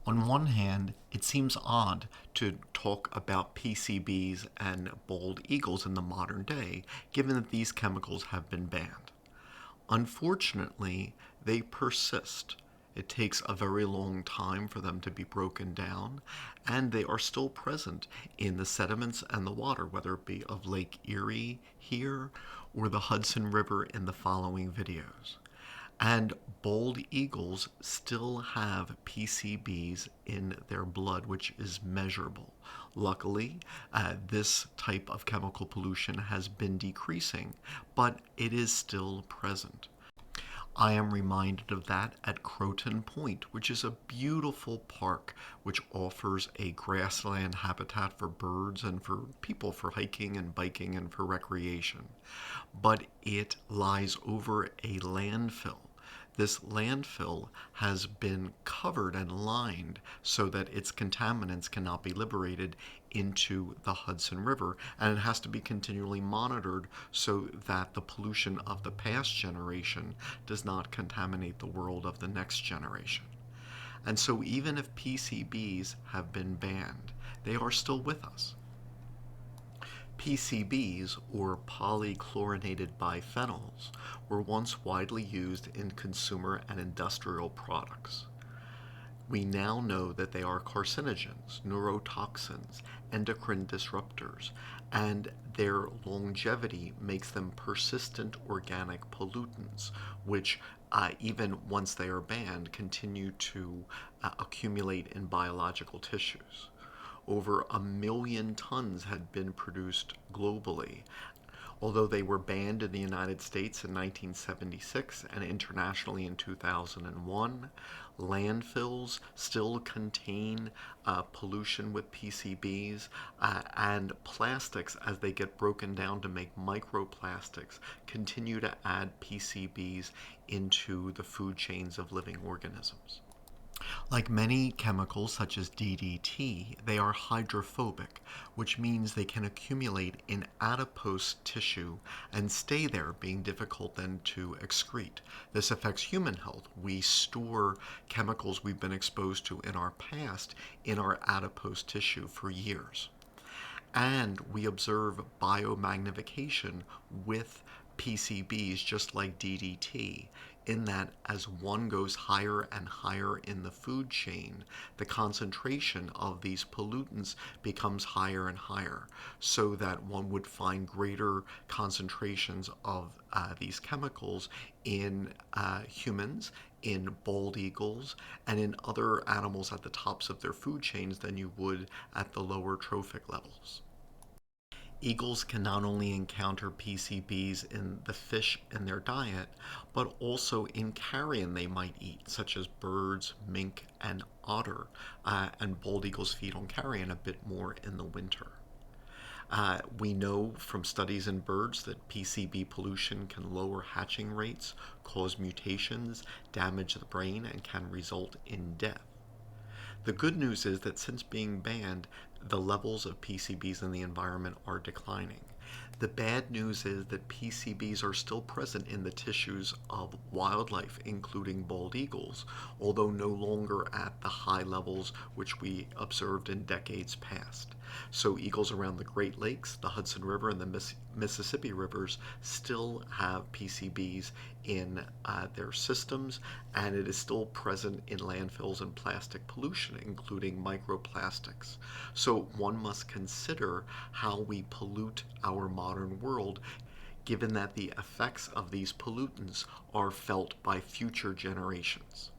On one hand, it seems odd to talk about PCBs and bald eagles in the modern day, given that these chemicals have been banned. Unfortunately, they persist. It takes a very long time for them to be broken down, and they are still present in the sediments and the water, whether it be of Lake Erie here or the Hudson River in the following videos. And bald eagles still have PCBs in their blood, which is measurable. Luckily, this type of chemical pollution has been decreasing, but it is still present. I am reminded of that at Croton Point, which is a beautiful park which offers a grassland habitat for birds and for people for hiking and biking and for recreation. But it lies over a landfill. This landfill has been covered and lined so that its contaminants cannot be liberated into the Hudson River, and it has to be continually monitored so that the pollution of the past generation does not contaminate the world of the next generation. And so, even if PCBs have been banned, they are still with us. PCBs, or polychlorinated biphenyls, were once widely used in consumer and industrial products. We now know that they are carcinogens, neurotoxins, endocrine disruptors, and their longevity makes them persistent organic pollutants, which, even once they are banned, continue to accumulate in biological tissues. Over 1 million tons had been produced globally. Although they were banned in the United States in 1976 and internationally in 2001, landfills still contain pollution with PCBs, and plastics, as they get broken down to make microplastics, continue to add PCBs into the food chains of living organisms. Like many chemicals such as DDT, they are hydrophobic, which means they can accumulate in adipose tissue and stay there, being difficult then to excrete. This affects human health. We store chemicals we've been exposed to in our past in our adipose tissue for years. And we observe biomagnification with PCBs just like DDT, in that as one goes higher and higher in the food chain, the concentration of these pollutants becomes higher and higher, so that one would find greater concentrations of these chemicals in humans, in bald eagles, and in other animals at the tops of their food chains than you would at the lower trophic levels. Eagles can not only encounter PCBs in the fish in their diet, but also in carrion they might eat, such as birds, mink, and otter. And bald eagles feed on carrion a bit more in the winter. We know from studies in birds that PCB pollution can lower hatching rates, cause mutations, damage the brain, and can result in death. The good news is that since being banned, the levels of PCBs in the environment are declining. The bad news is that PCBs are still present in the tissues of wildlife, including bald eagles, although no longer at the high levels which we observed in decades past. So eagles around the Great Lakes, the Hudson River, and the Mississippi rivers still have PCBs in their systems, and it is still present in landfills and plastic pollution, including microplastics. So one must consider how we pollute our modern world, given that the effects of these pollutants are felt by future generations.